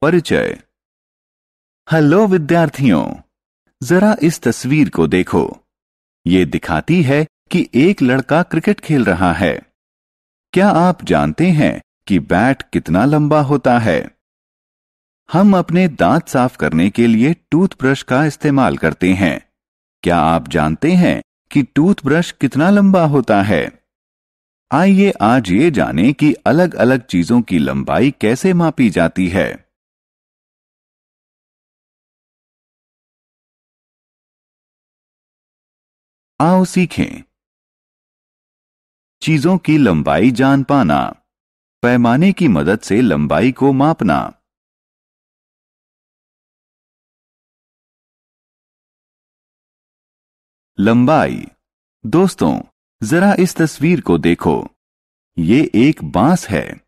परिचय। हेलो विद्यार्थियों, जरा इस तस्वीर को देखो। ये दिखाती है कि एक लड़का क्रिकेट खेल रहा है। क्या आप जानते हैं कि बैट कितना लंबा होता है? हम अपने दांत साफ करने के लिए टूथब्रश का इस्तेमाल करते हैं। क्या आप जानते हैं कि टूथब्रश कितना लंबा होता है? आइए आज ये जानें कि अलग अलग चीजों की लंबाई कैसे मापी जाती है। आओ सीखें। चीजों की लंबाई जान पाना। पैमाने की मदद से लंबाई को मापना। लंबाई। दोस्तों, जरा इस तस्वीर को देखो। ये एक बांस है।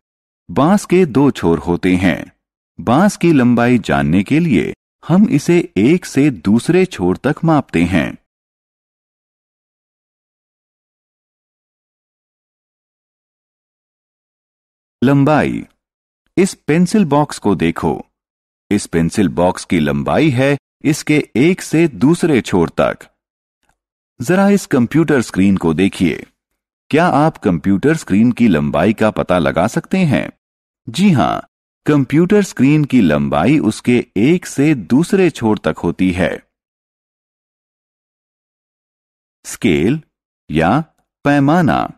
बांस के दो छोर होते हैं। बांस की लंबाई जानने के लिए हम इसे एक से दूसरे छोर तक मापते हैं। लंबाई। इस पेंसिल बॉक्स को देखो। इस पेंसिल बॉक्स की लंबाई है इसके एक से दूसरे छोर तक। जरा इस कंप्यूटर स्क्रीन को देखिए। क्या आप कंप्यूटर स्क्रीन की लंबाई का पता लगा सकते हैं? जी हां, कंप्यूटर स्क्रीन की लंबाई उसके एक से दूसरे छोर तक होती है। स्केल या पैमाना।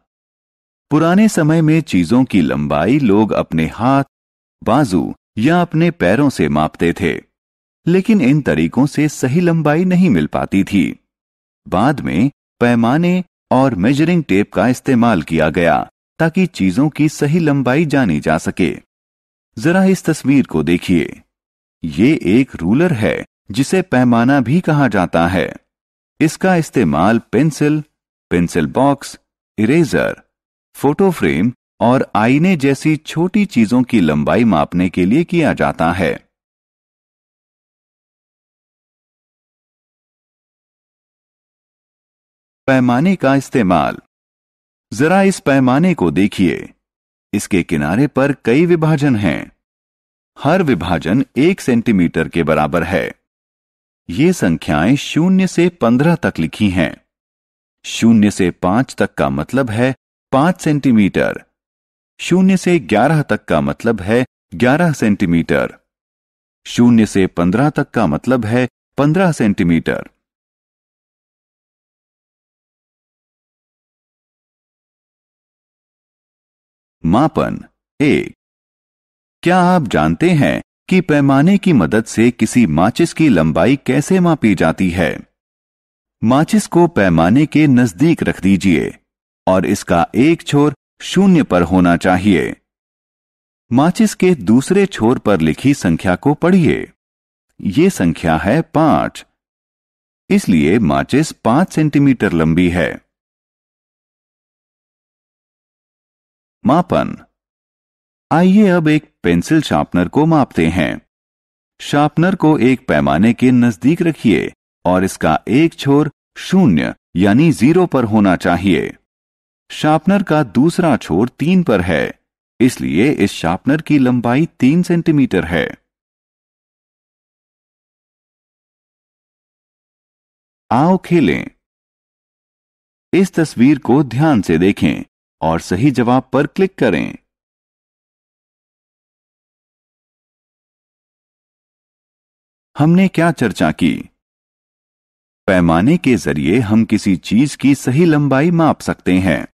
पुराने समय में चीजों की लंबाई लोग अपने हाथ, बाजू या अपने पैरों से मापते थे, लेकिन इन तरीकों से सही लंबाई नहीं मिल पाती थी। बाद में पैमाने और मेजरिंग टेप का इस्तेमाल किया गया ताकि चीजों की सही लंबाई जानी जा सके। जरा इस तस्वीर को देखिए। ये एक रूलर है जिसे पैमाना भी कहा जाता है। इसका इस्तेमाल pencil, pencil box, eraser, photo frame और आईने जैसी छोटी चीजों की लंबाई मापने के लिए किया जाता है। पैमाने का इस्तेमाल। जरा इस पैमाने को देखिए। इसके किनारे पर कई विभाजन हैं। हर विभाजन 1 सेंटीमीटर के बराबर है। ये संख्याएं 0 से 15 तक लिखी हैं। 0 से 5 तक का मतलब है 5 सेंटीमीटर। 0 से 11 तक का मतलब है 11 सेंटीमीटर। 0 से 15 तक का मतलब है 15 सेंटीमीटर। मापन 1। क्या आप जानते हैं कि पैमाने की मदद से किसी माचिस की लंबाई कैसे मापी जाती है? माचिस को पैमाने के नजदीक रख दीजिए और इसका एक छोर 0 पर होना चाहिए। माचिस के दूसरे छोर पर लिखी संख्या को पढ़िए। ये संख्या है 5। इसलिए माचिस 5 सेंटीमीटर लंबी है। मापन। आइए अब एक पेंसिल शार्पनर को मापते हैं। शार्पनर को एक पैमाने के नजदीक रखिए और इसका एक छोर 0 यानी 0 पर होना चाहिए। शार्पनर का दूसरा छोर 3 पर है, इसलिए इस शार्पनर की लंबाई 3 सेंटीमीटर है। आओ खेलें। इस तस्वीर को ध्यान से देखें और सही जवाब पर क्लिक करें। हमने क्या चर्चा की? पैमाने के जरिए हम किसी चीज की सही लंबाई माप सकते हैं।